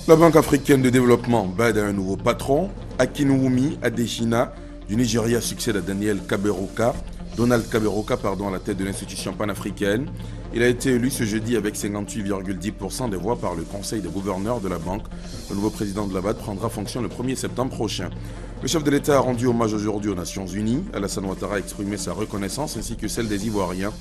La Banque africaine de développement BAD a un nouveau patron. Akinwumi Adesina du Nigeria succède à Donald Kaberuka à la tête de l'institution panafricaine. Il a été élu ce jeudi avec 58,10% des voix par le conseil des gouverneurs de la banque. Le nouveau président de la BAD prendra fonction le 1er septembre prochain. Le chef de l'État a rendu hommage aujourd'hui aux Nations Unies. Alassane Ouattara a exprimé sa reconnaissance ainsi que celle des Ivoiriens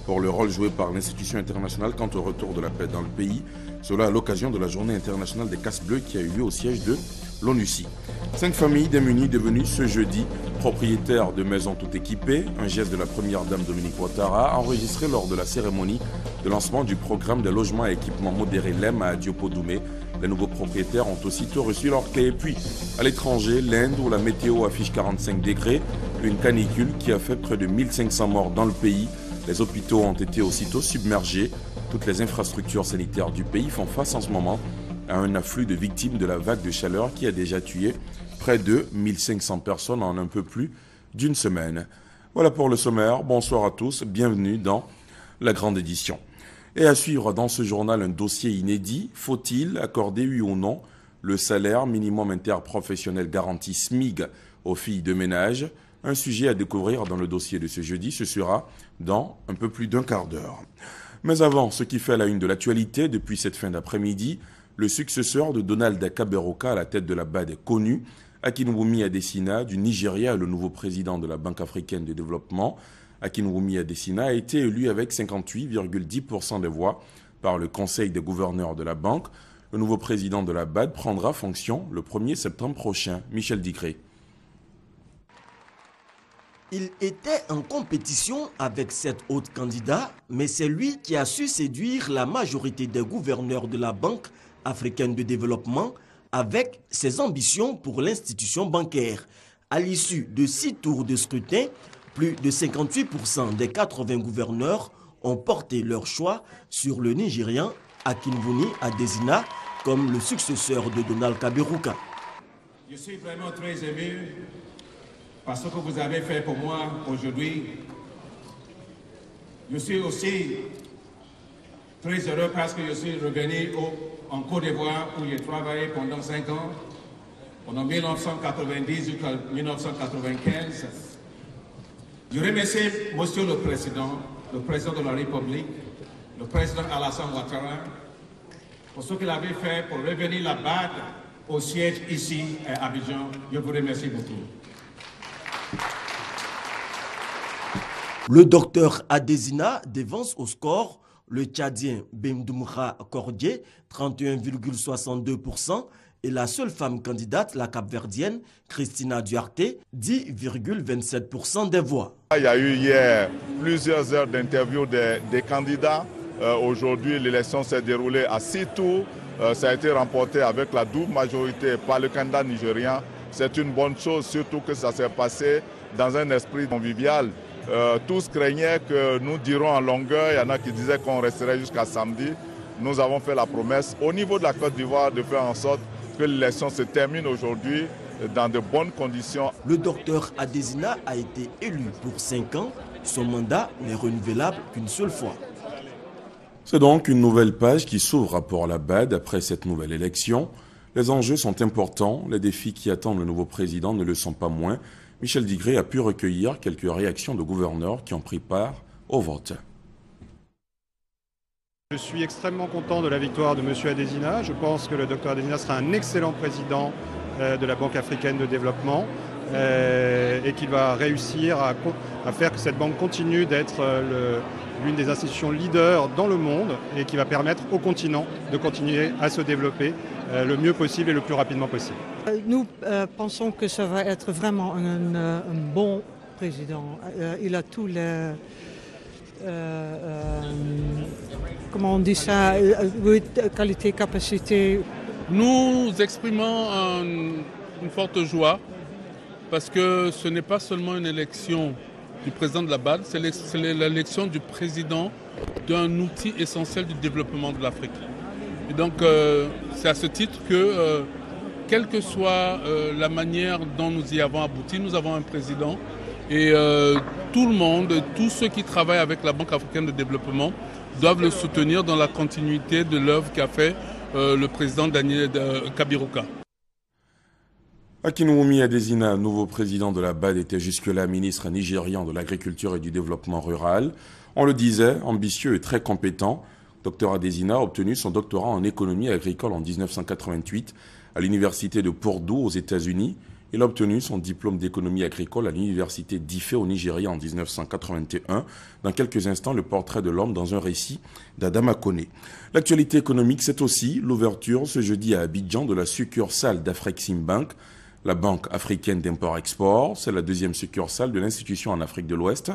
pour le rôle joué par l'institution internationale quant au retour de la paix dans le pays. Cela à l'occasion de la journée internationale des casques bleus qui a eu lieu au siège de l'ONUCI. 5 familles démunies devenues ce jeudi propriétaires de maisons tout équipées, un geste de la première dame Dominique Ouattara enregistré lors de la cérémonie de lancement du programme de logement et équipement modéré LEM à Diopodumé. Les nouveaux propriétaires ont aussitôt reçu leurs clés. Et puis, à l'étranger, l'Inde où la météo affiche 45 degrés, une canicule qui a fait près de 1500 morts dans le pays. Les hôpitaux ont été aussitôt submergés. Toutes les infrastructures sanitaires du pays font face en ce moment à un afflux de victimes de la vague de chaleur qui a déjà tué près de 1500 personnes en un peu plus d'une semaine. Voilà pour le sommaire. Bonsoir à tous. Bienvenue dans la grande édition. Et à suivre dans ce journal un dossier inédit. Faut-il accorder, oui ou non, le salaire minimum interprofessionnel garanti SMIG aux filles de ménage? Un sujet à découvrir dans le dossier de ce jeudi. Ce sera dans un peu plus d'un quart d'heure. Mais avant, ce qui fait la une de l'actualité depuis cette fin d'après-midi, le successeur de Donald Kaberuka à la tête de la BAD est connu. Akinwumi Adesina du Nigeria est le nouveau président de la Banque africaine de développement. Akinwumi Adesina a été élu avec 58,10% des voix par le conseil des gouverneurs de la banque. Le nouveau président de la BAD prendra fonction le 1er septembre prochain. Michel Digré. Il était en compétition avec 7 autres candidats, mais c'est lui qui a su séduire la majorité des gouverneurs de la Banque africaine de développement avec ses ambitions pour l'institution bancaire. À l'issue de 6 tours de scrutin, plus de 58% des 80 gouverneurs ont porté leur choix sur le Nigérian Akinwumi Adesina comme le successeur de Donald Kaberuka. Je suis vraiment très ému par ce que vous avez fait pour moi aujourd'hui. Je suis aussi très heureux parce que je suis revenu en Côte d'Ivoire où j'ai travaillé pendant 5 ans, pendant 1990 jusqu'à 1995. Je remercie Monsieur le Président de la République, le Président Alassane Ouattara, pour ce qu'il avait fait pour revenir la BAD au siège ici à Abidjan. Je vous remercie beaucoup. Le docteur Adesina dévance au score le Tchadien Bemdoumra Cordier, 31,62%, et la seule femme candidate, la Cap-Verdienne, Christina Duarte, 10,27% des voix. Il y a eu hier plusieurs heures d'interview des candidats. Aujourd'hui, l'élection s'est déroulée à 6 tours. Ça a été remporté avec la double majorité par le candidat nigérien. C'est une bonne chose, surtout que ça s'est passé dans un esprit convivial. Tous craignaient que nous dirons en longueur, il y en a qui disaient qu'on resterait jusqu'à samedi. Nous avons fait la promesse au niveau de la Côte d'Ivoire de faire en sorte que l'élection se termine aujourd'hui dans de bonnes conditions. Le docteur Adesina a été élu pour 5 ans. Son mandat n'est renouvelable qu'une seule fois. C'est donc une nouvelle page qui s'ouvre pour la BAD après cette nouvelle élection. Les enjeux sont importants, les défis qui attendent le nouveau président ne le sont pas moins. Michel Digré a pu recueillir quelques réactions de gouverneurs qui ont pris part au vote. Je suis extrêmement content de la victoire de M. Adesina. Je pense que le Dr Adesina sera un excellent président de la Banque africaine de développement et qu'il va réussir à faire que cette banque continue d'être l'une des institutions leaders dans le monde et qui va permettre au continent de continuer à se développer le mieux possible et le plus rapidement possible. Nous pensons que ça va être vraiment un bon président. Il a tous les... comment on dit ça, qualité, capacité. Nous exprimons une forte joie parce que ce n'est pas seulement une élection du président de la BAD, c'est l'élection du président d'un outil essentiel du développement de l'Afrique. Et donc c'est à ce titre que, quelle que soit la manière dont nous y avons abouti, nous avons un président et tout le monde, tous ceux qui travaillent avec la Banque africaine de développement doivent le soutenir dans la continuité de l'œuvre qu'a fait le président Daniel Kaberuka. Akinwumi Adesina, nouveau président de la BAD, était jusque-là ministre nigérian de l'Agriculture et du Développement rural. On le disait, ambitieux et très compétent. Dr Adesina a obtenu son doctorat en économie agricole en 1988 à l'université de Purdue aux États-Unis. Il a obtenu son diplôme d'économie agricole à l'université d'Ifé au Nigeria en 1981. Dans quelques instants, le portrait de l'homme dans un récit d'Adama Kone. L'actualité économique, c'est aussi l'ouverture ce jeudi à Abidjan de la succursale d'Afreximbank, la Banque africaine d'import-export. C'est la deuxième succursale de l'institution en Afrique de l'Ouest.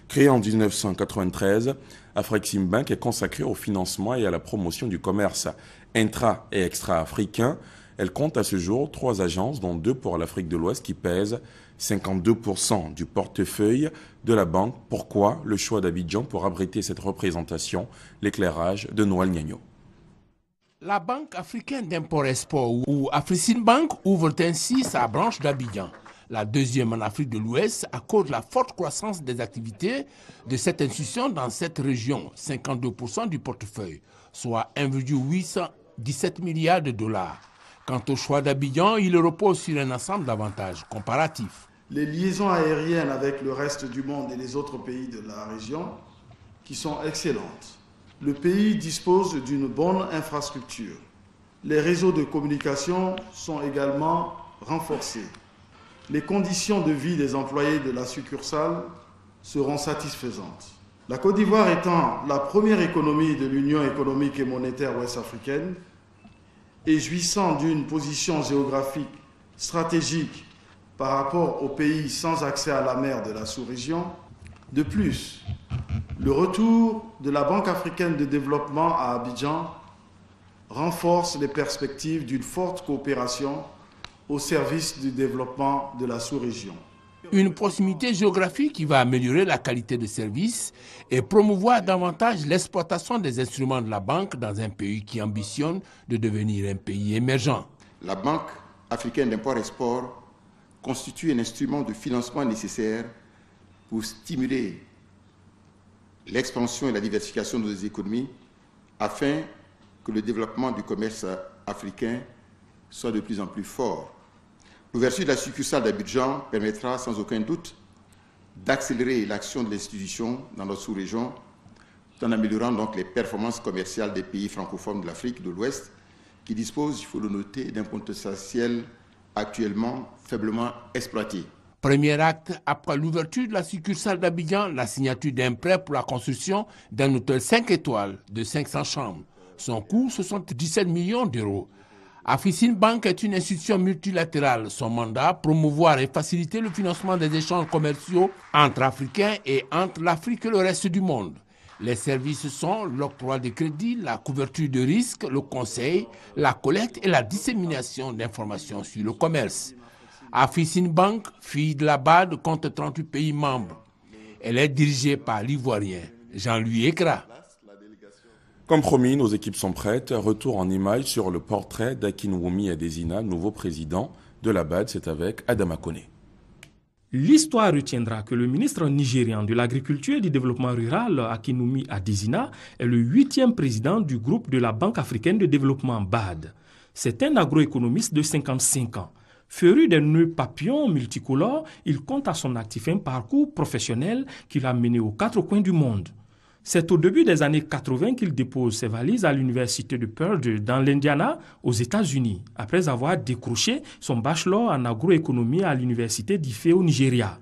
Créée en 1993, Afreximbank est consacrée au financement et à la promotion du commerce intra- et extra-africain. Elle compte à ce jour 3 agences, dont 2 pour l'Afrique de l'Ouest, qui pèsent 52% du portefeuille de la banque. Pourquoi le choix d'Abidjan pour abriter cette représentation? L'éclairage de Noël Niagno. La Banque africaine d'import-export ou Afreximbank ouvre ainsi sa branche d'Abidjan, la deuxième en Afrique de l'Ouest à cause de la forte croissance des activités de cette institution dans cette région, 52% du portefeuille, soit 1,817 milliards de dollars. Quant au choix d'Abidjan, il repose sur un ensemble d'avantages comparatifs. Les liaisons aériennes avec le reste du monde et les autres pays de la région qui sont excellentes. Le pays dispose d'une bonne infrastructure. Les réseaux de communication sont également renforcés. Les conditions de vie des employés de la succursale seront satisfaisantes. La Côte d'Ivoire étant la première économie de l'Union économique et monétaire ouest-africaine et jouissant d'une position géographique stratégique par rapport aux pays sans accès à la mer de la sous-région, de plus, le retour de la Banque africaine de développement à Abidjan renforce les perspectives d'une forte coopération au service du développement de la sous-région. Une proximité géographique qui va améliorer la qualité de service et promouvoir davantage l'exploitation des instruments de la banque dans un pays qui ambitionne de devenir un pays émergent. La Banque africaine d'import-export constitue un instrument de financement nécessaire pour stimuler l'expansion et la diversification de nos économies afin que le développement du commerce africain soit de plus en plus fort. L'ouverture de la succursale d'Abidjan permettra sans aucun doute d'accélérer l'action de l'institution dans notre sous-région en améliorant donc les performances commerciales des pays francophones de l'Afrique de l'Ouest qui disposent, il faut le noter, d'un potentiel actuellement faiblement exploité. Premier acte, après l'ouverture de la succursale d'Abidjan, la signature d'un prêt pour la construction d'un hôtel 5 étoiles de 500 chambres. Son coût, 77 millions d'euros. Afreximbank est une institution multilatérale. Son mandat, promouvoir et faciliter le financement des échanges commerciaux entre Africains et entre l'Afrique et le reste du monde. Les services sont l'octroi de crédits, la couverture de risques, le conseil, la collecte et la dissémination d'informations sur le commerce. Afreximbank, fille de la BAD, compte 38 pays membres. Elle est dirigée par l'Ivoirien Jean-Louis Ekra. Comme promis, nos équipes sont prêtes. Retour en images sur le portrait d'Akinwumi Adesina, nouveau président de la BAD. C'est avec Adama Kone. L'histoire retiendra que le ministre nigérian de l'Agriculture et du Développement rural, Akinwumi Adesina, est le 8e président du groupe de la Banque africaine de développement BAD. C'est un agroéconomiste de 55 ans. Féru des nœuds papillons multicolores, il compte à son actif un parcours professionnel qui l'a mené aux 4 coins du monde. C'est au début des années 80 qu'il dépose ses valises à l'université de Purdue dans l'Indiana, aux États-Unis, après avoir décroché son bachelor en agroéconomie à l'université d'Ifé au Nigeria.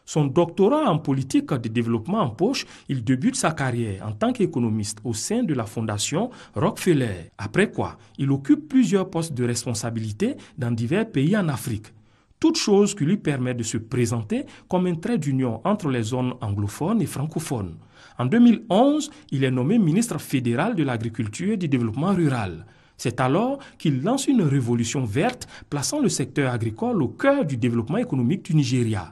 Son doctorat en politique de développement en poche, il débute sa carrière en tant qu'économiste au sein de la fondation Rockefeller. Après quoi, il occupe plusieurs postes de responsabilité dans divers pays en Afrique. Toute chose qui lui permet de se présenter comme un trait d'union entre les zones anglophones et francophones. En 2011, il est nommé ministre fédéral de l'Agriculture et du Développement rural. C'est alors qu'il lance une révolution verte, plaçant le secteur agricole au cœur du développement économique du Nigeria.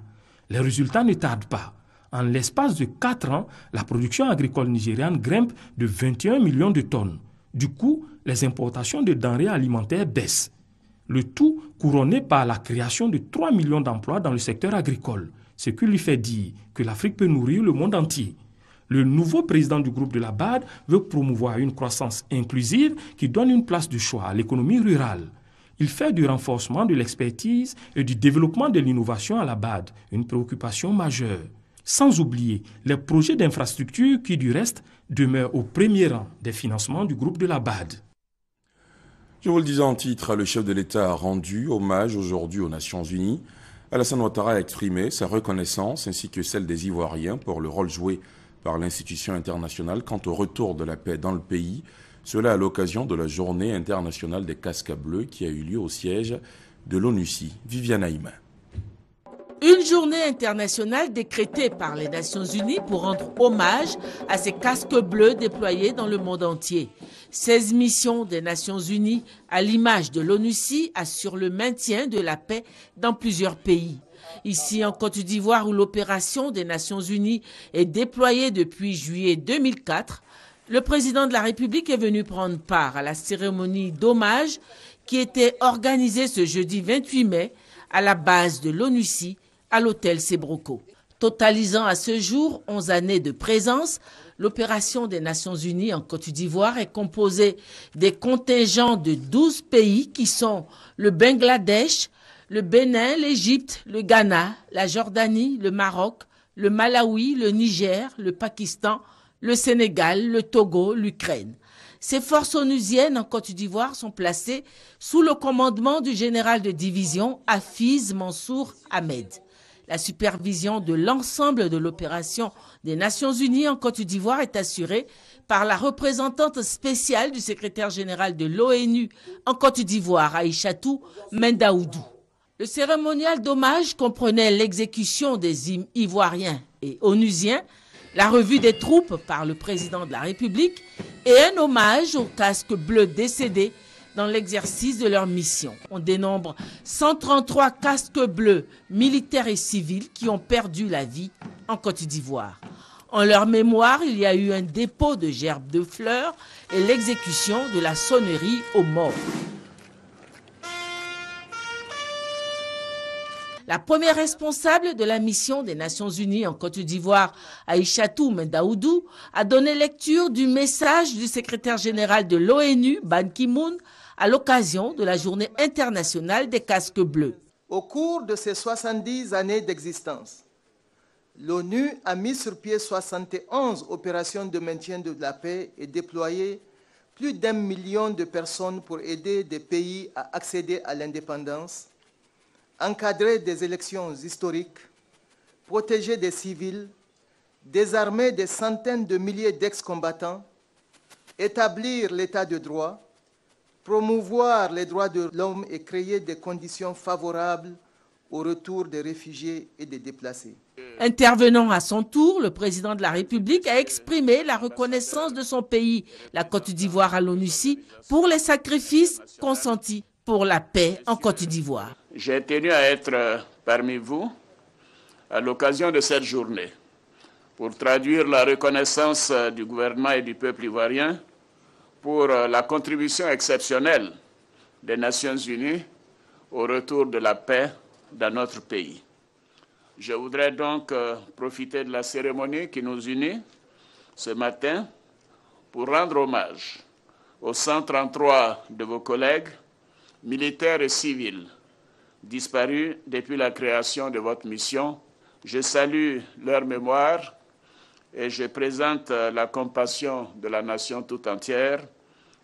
Les résultats ne tardent pas. En l'espace de 4 ans, la production agricole nigériane grimpe de 21 millions de tonnes. Du coup, les importations de denrées alimentaires baissent. Le tout couronné par la création de 3 millions d'emplois dans le secteur agricole, ce qui lui fait dire que l'Afrique peut nourrir le monde entier. Le nouveau président du groupe de la BAD veut promouvoir une croissance inclusive qui donne une place de choix à l'économie rurale. Il fait du renforcement de l'expertise et du développement de l'innovation à la BAD une préoccupation majeure. Sans oublier les projets d'infrastructure qui, du reste, demeurent au premier rang des financements du groupe de la BAD. Je vous le disais en titre, le chef de l'État a rendu hommage aujourd'hui aux Nations Unies. Alassane Ouattara a exprimé sa reconnaissance ainsi que celle des Ivoiriens pour le rôle joué par l'institution internationale quant au retour de la paix dans le pays. Cela à l'occasion de la journée internationale des casques bleus qui a eu lieu au siège de l'ONUCI. Viviane Haïma. Une journée internationale décrétée par les Nations Unies pour rendre hommage à ces casques bleus déployés dans le monde entier. 16 missions des Nations Unies, à l'image de l'ONUCI, assurent le maintien de la paix dans plusieurs pays. Ici, en Côte d'Ivoire, où l'opération des Nations Unies est déployée depuis juillet 2004, le président de la République est venu prendre part à la cérémonie d'hommage qui était organisée ce jeudi 28 mai à la base de l'ONUCI à l'hôtel Sebroco. Totalisant à ce jour 11 années de présence, l'opération des Nations Unies en Côte d'Ivoire est composée des contingents de 12 pays qui sont le Bangladesh, le Bénin, l'Égypte, le Ghana, la Jordanie, le Maroc, le Malawi, le Niger, le Pakistan, le Sénégal, le Togo, l'Ukraine. Ces forces onusiennes en Côte d'Ivoire sont placées sous le commandement du général de division Hafiz Mansour Ahmed. La supervision de l'ensemble de l'opération des Nations Unies en Côte d'Ivoire est assurée par la représentante spéciale du secrétaire général de l'ONU en Côte d'Ivoire, Aïchatou Mendaoudou. Le cérémonial d'hommage comprenait l'exécution des hymnes ivoiriens et onusiens, la revue des troupes par le président de la République et un hommage aux casques bleus décédés dans l'exercice de leur mission. On dénombre 133 casques bleus militaires et civils qui ont perdu la vie en Côte d'Ivoire. En leur mémoire, il y a eu un dépôt de gerbes de fleurs et l'exécution de la sonnerie aux morts. La première responsable de la mission des Nations Unies en Côte d'Ivoire, Aïchatou Mendaoudou, a donné lecture du message du secrétaire général de l'ONU, Ban Ki-moon, à l'occasion de la Journée internationale des casques bleus. Au cours de ses 70 années d'existence, l'ONU a mis sur pied 71 opérations de maintien de la paix et déployé plus d'1 million de personnes pour aider des pays à accéder à l'indépendance, encadrer des élections historiques, protéger des civils, désarmer des centaines de milliers d'ex-combattants, établir l'état de droit, promouvoir les droits de l'homme et créer des conditions favorables au retour des réfugiés et des déplacés. Intervenant à son tour, le président de la République a exprimé la reconnaissance de son pays, la Côte d'Ivoire à l'ONUCI, pour les sacrifices consentis pour la paix en Côte d'Ivoire. J'ai tenu à être parmi vous à l'occasion de cette journée pour traduire la reconnaissance du gouvernement et du peuple ivoirien pour la contribution exceptionnelle des Nations Unies au retour de la paix dans notre pays. Je voudrais donc profiter de la cérémonie qui nous unit ce matin pour rendre hommage aux 133 de vos collègues, militaires et civils, disparus depuis la création de votre mission. Je salue leur mémoire et je présente la compassion de la nation tout entière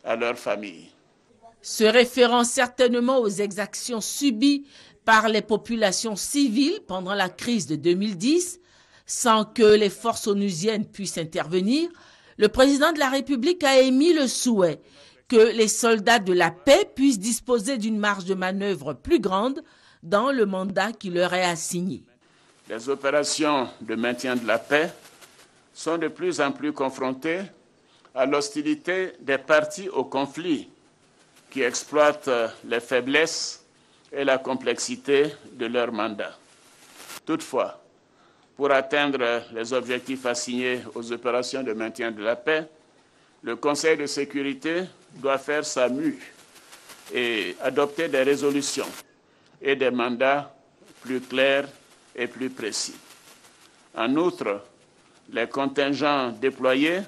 à leur famille. Se référant certainement aux exactions subies par les populations civiles pendant la crise de 2010, sans que les forces onusiennes puissent intervenir, le président de la République a émis le souhait que les soldats de la paix puissent disposer d'une marge de manœuvre plus grande dans le mandat qui leur est assigné. Les opérations de maintien de la paix sont de plus en plus confrontées à l'hostilité des parties au conflit qui exploitent les faiblesses et la complexité de leur mandat. Toutefois, pour atteindre les objectifs assignés aux opérations de maintien de la paix, le Conseil de sécurité doit faire sa mue et adopter des résolutions et des mandats plus clairs et plus précis. En outre, Les contingents déployés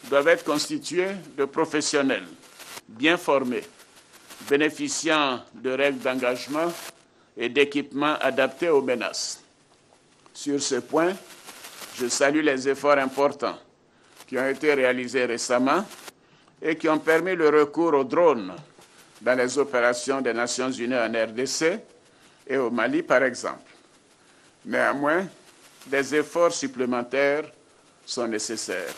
doivent être constitués de professionnels bien formés, bénéficiant de règles d'engagement et d'équipements adaptés aux menaces. Sur ce point, je salue les efforts importants qui ont été réalisés récemment et qui ont permis le recours aux drones dans les opérations des Nations Unies en RDC et au Mali, par exemple. Néanmoins, des efforts supplémentaires sont nécessaires.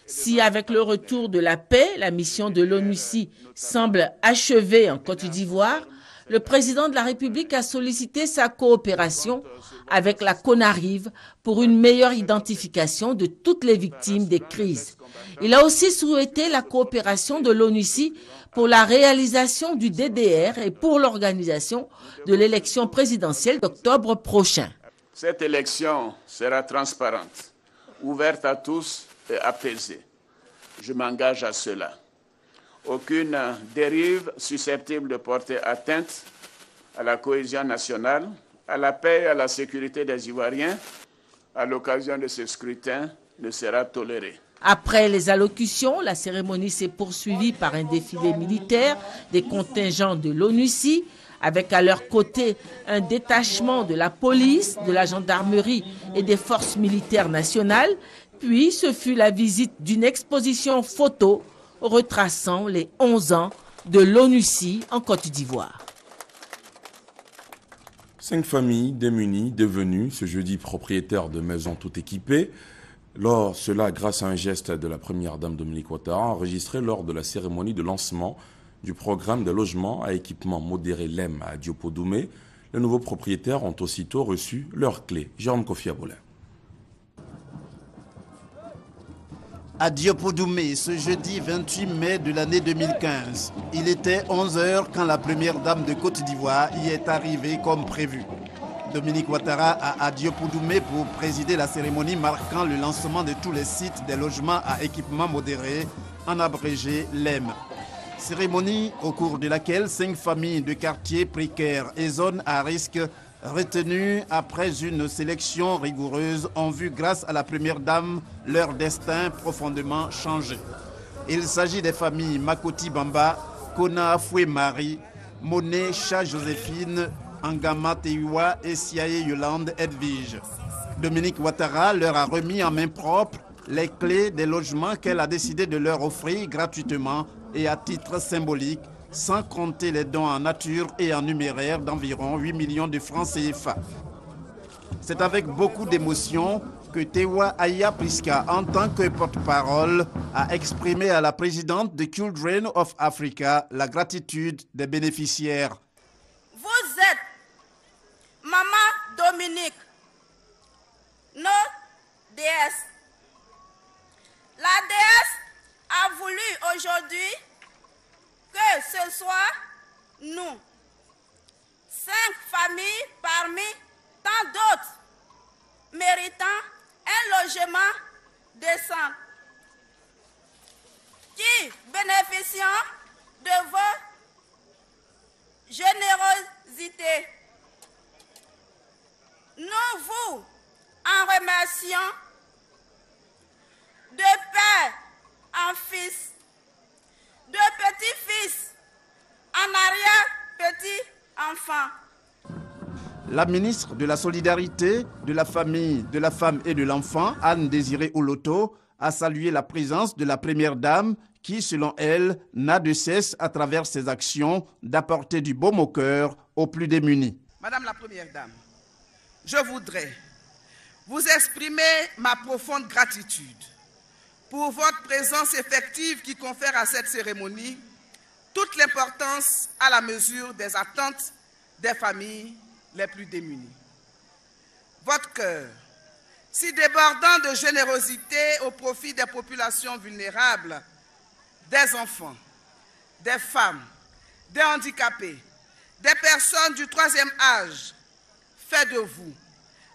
Si avec le retour de la paix, la mission de l'ONUCI semble achevée en Côte d'Ivoire, le président de la République a sollicité sa coopération avec la CONARIV pour une meilleure identification de toutes les victimes des crises. Il a aussi souhaité la coopération de l'ONUCI pour la réalisation du DDR et pour l'organisation de l'élection présidentielle d'octobre prochain. Cette élection sera transparente, ouverte à tous et apaisée. Je m'engage à cela. Aucune dérive susceptible de porter atteinte à la cohésion nationale, à la paix et à la sécurité des Ivoiriens à l'occasion de ce scrutin ne sera tolérée. Après les allocutions, la cérémonie s'est poursuivie par un défilé militaire des contingents de l'ONUCI, avec à leur côté un détachement de la police, de la gendarmerie et des forces militaires nationales. Puis ce fut la visite d'une exposition photo retraçant les 11 ans de l'ONUCI en Côte d'Ivoire. 5 familles démunies devenues ce jeudi propriétaires de maisons tout équipées. Cela grâce à un geste de la première dame Dominique Ouattara enregistré lors de la cérémonie de lancement du programme de logement à équipement modéré LEM à Diopodoume. Les nouveaux propriétaires ont aussitôt reçu leurs clés. Jérôme Kofi Abolin. À Diopodoume, ce jeudi 28 mai de l'année 2015. Il était 11 h quand la première dame de Côte d'Ivoire y est arrivée comme prévu. Dominique Ouattara a à Diopodoume pour présider la cérémonie marquant le lancement de tous les sites des logements à équipement modéré, en abrégé LEM. Cérémonie au cours de laquelle 5 familles de quartiers précaires et zones à risque retenues après une sélection rigoureuse ont vu grâce à la première dame leur destin profondément changé. Il s'agit des familles Makoti Bamba, Kona Foué Marie, Monet Cha Joséphine, Angama Teiwa et Siaye Yolande Edwige. Dominique Ouattara leur a remis en main propre les clés des logements qu'elle a décidé de leur offrir gratuitement et à titre symbolique, sans compter les dons en nature et en numéraire d'environ 8 millions de francs CFA. C'est avec beaucoup d'émotion que Tewa Aya Priska, en tant que porte-parole, a exprimé à la présidente de Children of Africa la gratitude des bénéficiaires. Vous êtes Maman Dominique, notre déesse. La déesse a voulu aujourd'hui que ce soit nous, 5 familles parmi tant d'autres, méritant un logement décent, qui bénéficient de vos générosités. Nous vous en remercions de père en fils, de petit-fils en arrière-petit-enfant. La ministre de la Solidarité, de la Famille, de la Femme et de l'Enfant, Anne-Désirée Oloto, a salué la présence de la Première Dame qui, selon elle, n'a de cesse, à travers ses actions, d'apporter du baume au cœur aux plus démunis. Madame la Première Dame, je voudrais vous exprimer ma profonde gratitude pour votre présence effective qui confère à cette cérémonie toute l'importance à la mesure des attentes des familles les plus démunies. Votre cœur, si débordant de générosité au profit des populations vulnérables, des enfants, des femmes, des handicapés, des personnes du 3e âge, fait de vous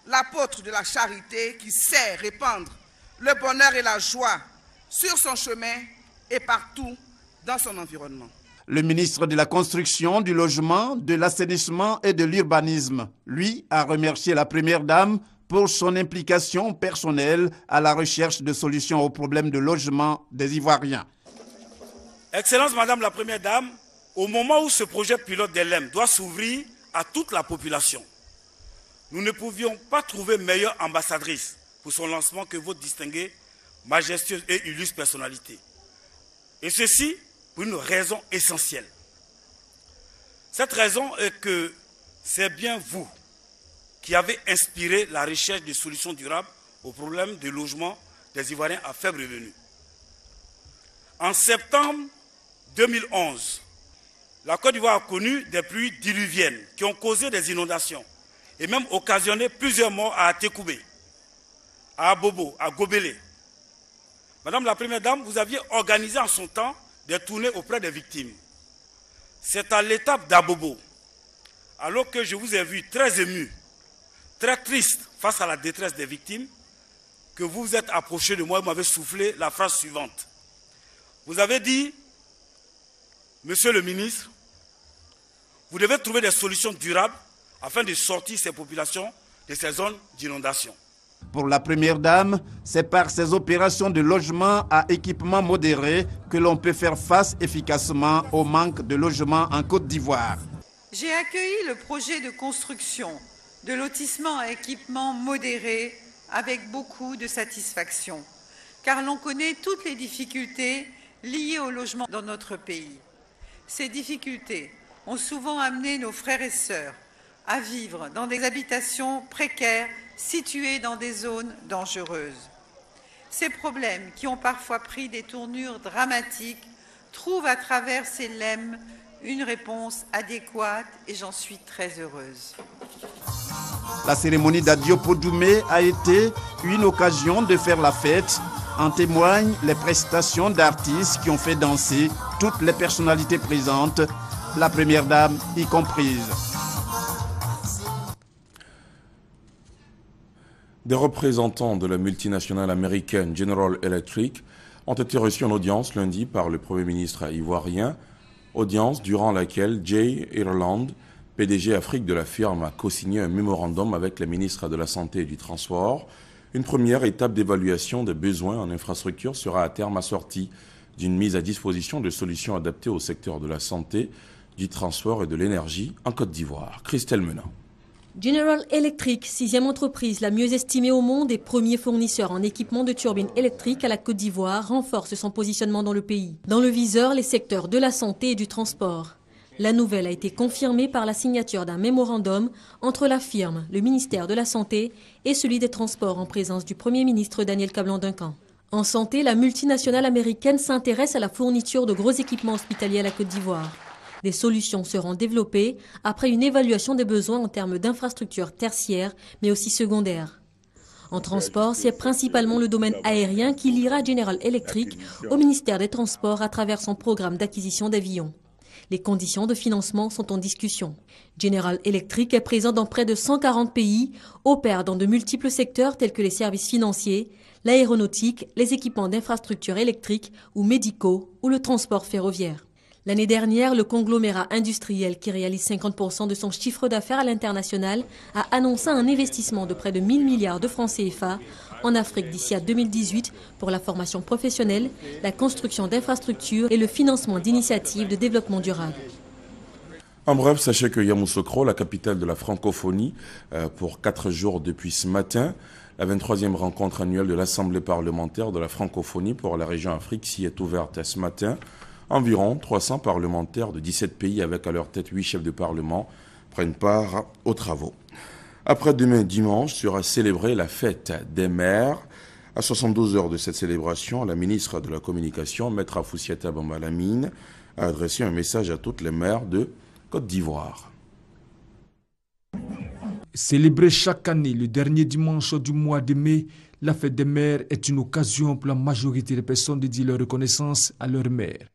l'apôtre de la charité qui sait répandre le bonheur et la joie sur son chemin et partout dans son environnement. Le ministre de la Construction, du Logement, de l'Assainissement et de l'Urbanisme, lui, a remercié la Première Dame pour son implication personnelle à la recherche de solutions aux problèmes de logement des Ivoiriens. Excellence Madame la Première Dame, au moment où ce projet pilote des LEM doit s'ouvrir à toute la population, nous ne pouvions pas trouver meilleure ambassadrice pour son lancement que votre distinguée, majestueuse et illustre personnalité. Et ceci pour une raison essentielle. Cette raison est que c'est bien vous qui avez inspiré la recherche de solutions durables aux problèmes de logement des Ivoiriens à faible revenu. En septembre 2011, la Côte d'Ivoire a connu des pluies diluviennes qui ont causé des inondations et même occasionné plusieurs morts à Atekoubé, à Abobo, à Gobelé. Madame la Première Dame, vous aviez organisé en son temps des tournées auprès des victimes. C'est à l'étape d'Abobo, alors que je vous ai vu très ému, très triste face à la détresse des victimes, que vous vous êtes approché de moi et m'avez soufflé la phrase suivante. Vous avez dit, Monsieur le ministre, vous devez trouver des solutions durables afin de sortir ces populations de ces zones d'inondation. Pour la Première Dame, c'est par ces opérations de logement à équipement modéré que l'on peut faire face efficacement au manque de logement en Côte d'Ivoire. J'ai accueilli le projet de construction de lotissements à équipement modéré avec beaucoup de satisfaction, car l'on connaît toutes les difficultés liées au logement dans notre pays. Ces difficultés ont souvent amené nos frères et sœurs à vivre dans des habitations précaires situées dans des zones dangereuses. Ces problèmes, qui ont parfois pris des tournures dramatiques, trouvent à travers ces LEM une réponse adéquate et j'en suis très heureuse. La cérémonie d'adieu Podoumé a été une occasion de faire la fête. En témoignent les prestations d'artistes qui ont fait danser toutes les personnalités présentes, la Première Dame y comprise. Des représentants de la multinationale américaine General Electric ont été reçus en audience lundi par le Premier ministre ivoirien, audience durant laquelle Jay Ireland, PDG Afrique de la firme, a co-signé un mémorandum avec la ministre de la Santé et du Transport. Une première étape d'évaluation des besoins en infrastructure sera à terme assortie d'une mise à disposition de solutions adaptées au secteur de la santé, du transport et de l'énergie en Côte d'Ivoire. Christelle Menant. General Electric, 6e entreprise la mieux estimée au monde et premier fournisseur en équipement de turbines électriques à la Côte d'Ivoire, renforce son positionnement dans le pays. Dans le viseur, les secteurs de la santé et du transport. La nouvelle a été confirmée par la signature d'un mémorandum entre la firme, le ministère de la Santé et celui des Transports en présence du Premier ministre Daniel Kablan-Duncan. En santé, la multinationale américaine s'intéresse à la fourniture de gros équipements hospitaliers à la Côte d'Ivoire. Des solutions seront développées après une évaluation des besoins en termes d'infrastructures tertiaires mais aussi secondaires. En transport, c'est principalement le domaine aérien qui liera General Electric au ministère des Transports à travers son programme d'acquisition d'avions. Les conditions de financement sont en discussion. General Electric est présent dans près de 140 pays, opère dans de multiples secteurs tels que les services financiers, l'aéronautique, les équipements d'infrastructures électriques ou médicaux ou le transport ferroviaire. L'année dernière, le conglomérat industriel qui réalise 50% de son chiffre d'affaires à l'international a annoncé un investissement de près de 1000 milliards de francs CFA en Afrique d'ici à 2018 pour la formation professionnelle, la construction d'infrastructures et le financement d'initiatives de développement durable. En bref, sachez que Yamoussoukro, la capitale de la francophonie, pour 4 jours depuis ce matin, la 23e rencontre annuelle de l'Assemblée parlementaire de la francophonie pour la région Afrique s'y est ouverte ce matin. Environ 300 parlementaires de 17 pays avec à leur tête 8 chefs de parlement prennent part aux travaux. Après-demain dimanche sera célébrée la fête des mères. À 72 heures de cette célébration, la ministre de la Communication, Maître Afoussiata Bamba Lamine, a adressé un message à toutes les mères de Côte d'Ivoire. Célébrée chaque année le dernier dimanche du mois de mai, la fête des mères est une occasion pour la majorité des personnes de dire leur reconnaissance à leur mère.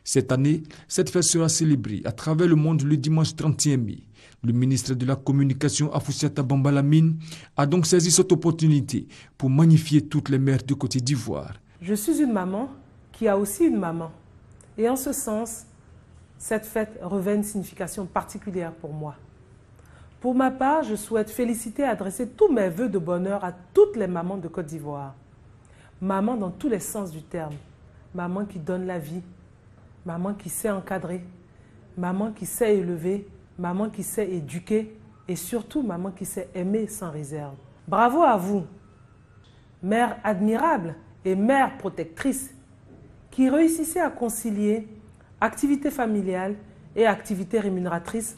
Cette année, cette fête sera célébrée à travers le monde le dimanche 31 mai. Le ministre de la Communication, Afoussiata Bamba Lamine, a donc saisi cette opportunité pour magnifier toutes les mères de Côte d'Ivoire. Je suis une maman qui a aussi une maman. Et en ce sens, cette fête revêt une signification particulière pour moi. Pour ma part, je souhaite féliciter et adresser tous mes vœux de bonheur à toutes les mamans de Côte d'Ivoire. Maman dans tous les sens du terme. Maman qui donne la vie. Maman qui sait encadrer. Maman qui sait élever. Maman qui sait éduquer. Et surtout, maman qui sait aimer sans réserve. Bravo à vous, mère admirable et mère protectrice, qui réussissait à concilier activité familiale et activité rémunératrice.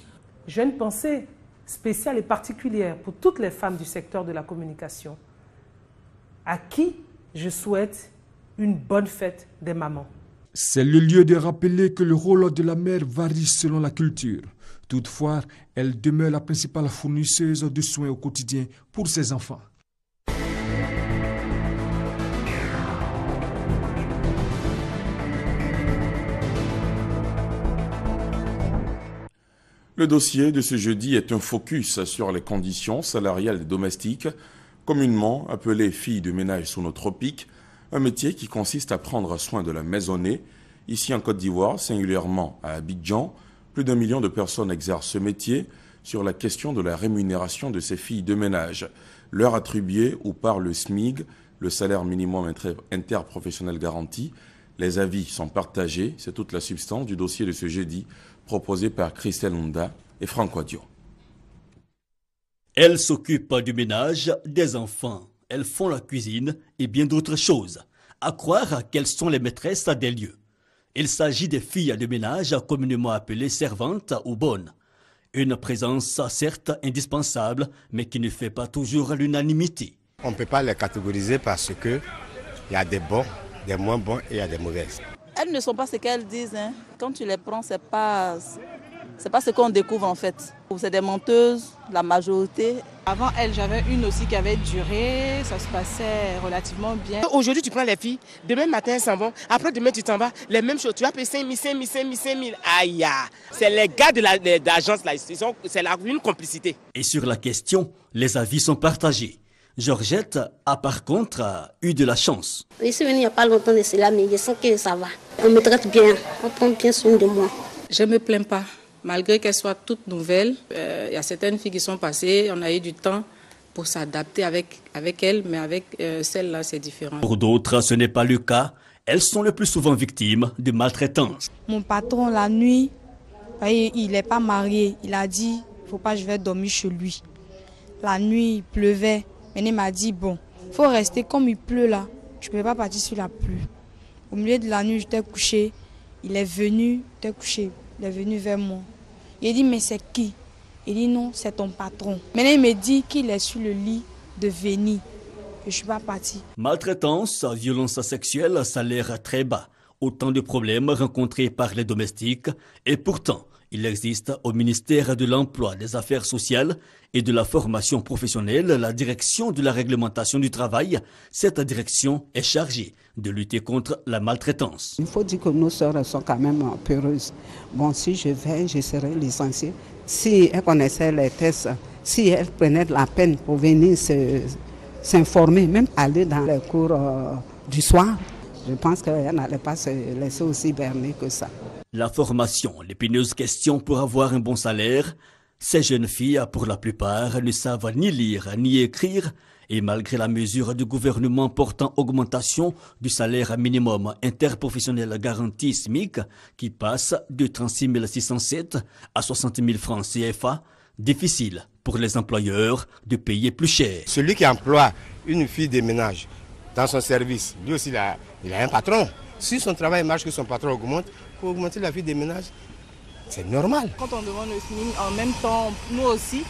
J'ai une pensée spéciale et particulière pour toutes les femmes du secteur de la communication, à qui je souhaite une bonne fête des mamans. C'est le lieu de rappeler que le rôle de la mère varie selon la culture. Toutefois, elle demeure la principale fournisseuse de soins au quotidien pour ses enfants. Le dossier de ce jeudi est un focus sur les conditions salariales des domestiques, communément appelées filles de ménage sonotropiques, un métier qui consiste à prendre soin de la maisonnée. Ici en Côte d'Ivoire, singulièrement à Abidjan, plus d'1 million de personnes exercent ce métier. Sur la question de la rémunération de ces filles de ménage, l'heure attribuée ou par le SMIG, le salaire minimum interprofessionnel garanti, les avis sont partagés. C'est toute la substance du dossier de ce jeudi, proposé par Christelle Nda et Franck Wadio. Elles s'occupent du ménage, des enfants. Elles font la cuisine et bien d'autres choses. À croire qu'elles sont les maîtresses des lieux. Il s'agit des filles de ménage communément appelées servantes ou bonnes. Une présence certes indispensable, mais qui ne fait pas toujours l'unanimité. On ne peut pas les catégoriser parce qu'il y a des bons, des moins bons et il y a des mauvaises. Elles ne sont pas ce qu'elles disent. Hein. Quand tu les prends, c'est pas ce qu'on découvre en fait. C'est des menteuses, la majorité. Avant elle, j'avais une aussi qui avait duré, ça se passait relativement bien. Aujourd'hui, tu prends les filles, demain matin, elles s'en vont. Après, demain, tu t'en vas. Les mêmes choses, tu vas payer 5 000. Aïe, c'est les gars de l'agence là, c'est une complicité. Et sur la question, les avis sont partagés. Georgette a par contre eu de la chance. Je suis venue il n'y a pas longtemps de cela, mais je sens que ça va. On me traite bien, on prend bien soin de moi. Je ne me plains pas. Malgré qu'elles soient toutes nouvelles, il y a certaines filles qui sont passées, on a eu du temps pour s'adapter avec elles, mais avec celles-là, c'est différent. Pour d'autres, ce n'est pas le cas. Elles sont le plus souvent victimes de maltraitance. Mon patron, la nuit, il n'est pas marié. Il a dit, il ne faut pas que je vais dormir chez lui. La nuit, il pleuvait. Mais il m'a dit, bon, il faut rester comme il pleut là. Je ne peux pas partir sur la pluie. Au milieu de la nuit, j'étais couché. Il est venu, j'étais couché. Il est venu vers moi. Il dit, mais c'est qui? Il dit, non, c'est ton patron. Maintenant, il me dit qu'il est sur le lit de venir. Et je ne suis pas partie. Maltraitance, violence sexuelle, salaire très bas. Autant de problèmes rencontrés par les domestiques. Et pourtant, il existe au ministère de l'Emploi, des Affaires sociales et de la formation professionnelle la direction de la réglementation du travail. Cette direction est chargée de lutter contre la maltraitance. Il faut dire que nos sœurs sont quand même peureuses. Bon, si je vais, je serai licenciée. Si elles connaissaient les tests, si elles prenaient de la peine pour venir s'informer, même aller dans les cours du soir, je pense qu'elles n'allaient pas se laisser aussi berner que ça. La formation, l'épineuse question pour avoir un bon salaire. Ces jeunes filles, pour la plupart, ne savent ni lire ni écrire. Et malgré la mesure du gouvernement portant augmentation du salaire minimum interprofessionnel garanti SMIC, qui passe de 36 607 à 60 000 francs CFA, difficile pour les employeurs de payer plus cher. Celui qui emploie une fille de ménage dans son service, lui aussi il a un patron. Si son travail marche, que son patron augmente, il faut augmenter la fille de ménage. C'est normal. Quand on demande le SMIC, en même temps, nous aussi,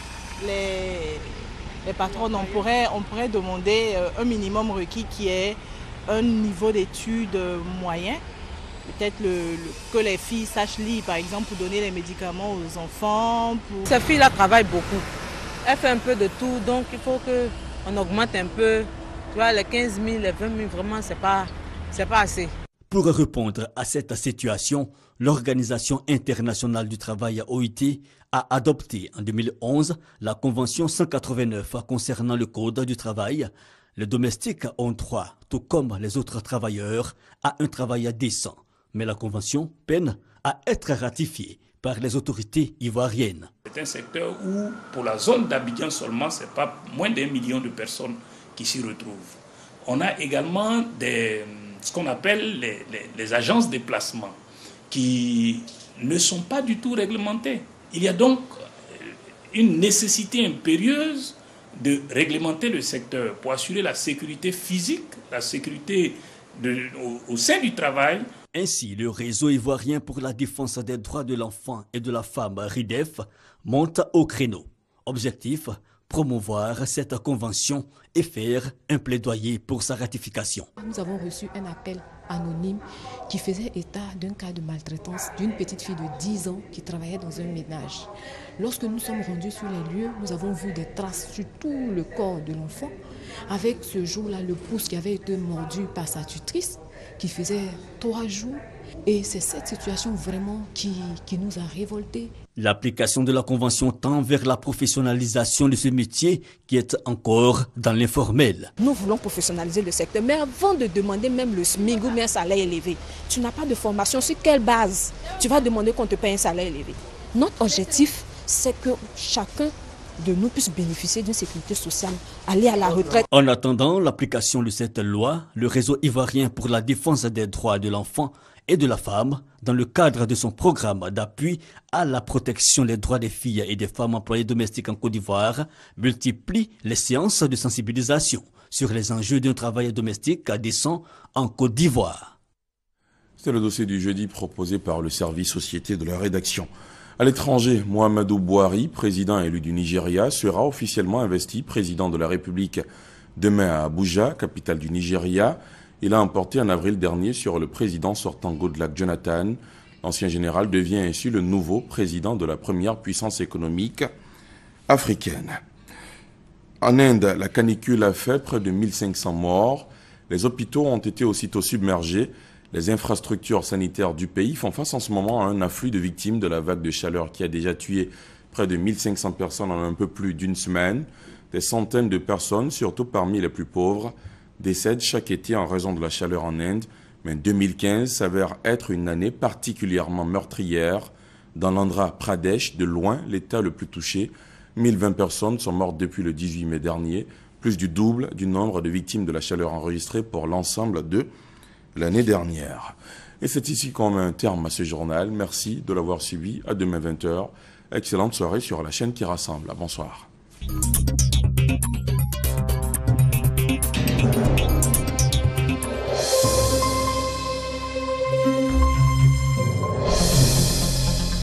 les patrons, on pourrait demander un minimum requis qui est un niveau d'études moyen. Peut-être que les filles sachent lire, par exemple, pour donner les médicaments aux enfants. Ces filles-là travaillent beaucoup. Elles font un peu de tout, donc il faut qu'on augmente un peu. Tu vois, les 15 000, les 20 000, vraiment, c'est pas assez. Pour répondre à cette situation, l'Organisation internationale du travail OIT a adopté en 2011 la Convention 189 concernant le Code du travail. Les domestiques ont droit, tout comme les autres travailleurs, à un travail décent. Mais la Convention peine à être ratifiée par les autorités ivoiriennes. C'est un secteur où, pour la zone d'Abidjan seulement, ce n'est pas moins d'1 million de personnes qui s'y retrouvent. On a également ce qu'on appelle les agences de placement qui ne sont pas du tout réglementées. Il y a donc une nécessité impérieuse de réglementer le secteur pour assurer la sécurité physique, la sécurité au sein du travail. Ainsi, le réseau ivoirien pour la défense des droits de l'enfant et de la femme, RIDEF, monte au créneau. Objectif, promouvoir cette convention et faire un plaidoyer pour sa ratification. Nous avons reçu un appel anonyme qui faisait état d'un cas de maltraitance d'une petite fille de 10 ans qui travaillait dans un ménage. Lorsque nous sommes rendus sur les lieux, nous avons vu des traces sur tout le corps de l'enfant, avec ce jour-là le pouce qui avait été mordu par sa tutrice, qui faisait 3 jours. Et c'est cette situation vraiment qui nous a révoltés. L'application de la Convention tend vers la professionnalisation de ce métier qui est encore dans l'informel. Nous voulons professionnaliser le secteur, mais avant de demander même le SMIC ou un salaire élevé, tu n'as pas de formation. Sur quelle base tu vas demander qu'on te paye un salaire élevé? Notre objectif, c'est que chacun de nous puisse bénéficier d'une sécurité sociale, aller à la retraite. En attendant l'application de cette loi, le réseau ivoirien pour la défense des droits de l'enfant et de la femme, dans le cadre de son programme d'appui à la protection des droits des filles et des femmes employées domestiques en Côte d'Ivoire, multiplie les séances de sensibilisation sur les enjeux d'un travail domestique décent en Côte d'Ivoire. C'est le dossier du jeudi proposé par le service société de la rédaction. À l'étranger, Muhammadu Buhari, président élu du Nigeria, sera officiellement investi président de la République demain à Abuja, capitale du Nigeria. Il a emporté en avril dernier sur le président sortant Goodluck Jonathan. L'ancien général devient ainsi le nouveau président de la première puissance économique africaine. En Inde, la canicule a fait près de 1500 morts. Les hôpitaux ont été aussitôt submergés. Les infrastructures sanitaires du pays font face en ce moment à un afflux de victimes de la vague de chaleur qui a déjà tué près de 1500 personnes en un peu plus d'une semaine. Des centaines de personnes, surtout parmi les plus pauvres, décèdent chaque été en raison de la chaleur en Inde. Mais 2015 s'avère être une année particulièrement meurtrière. Dans l'Andhra Pradesh, de loin, l'État le plus touché, 1020 personnes sont mortes depuis le 18 mai dernier, plus du double du nombre de victimes de la chaleur enregistrées pour l'ensemble de l'année dernière. Et c'est ici qu'on met un terme à ce journal. Merci de l'avoir suivi. À demain 20h. Excellente soirée sur la chaîne qui rassemble. Bonsoir.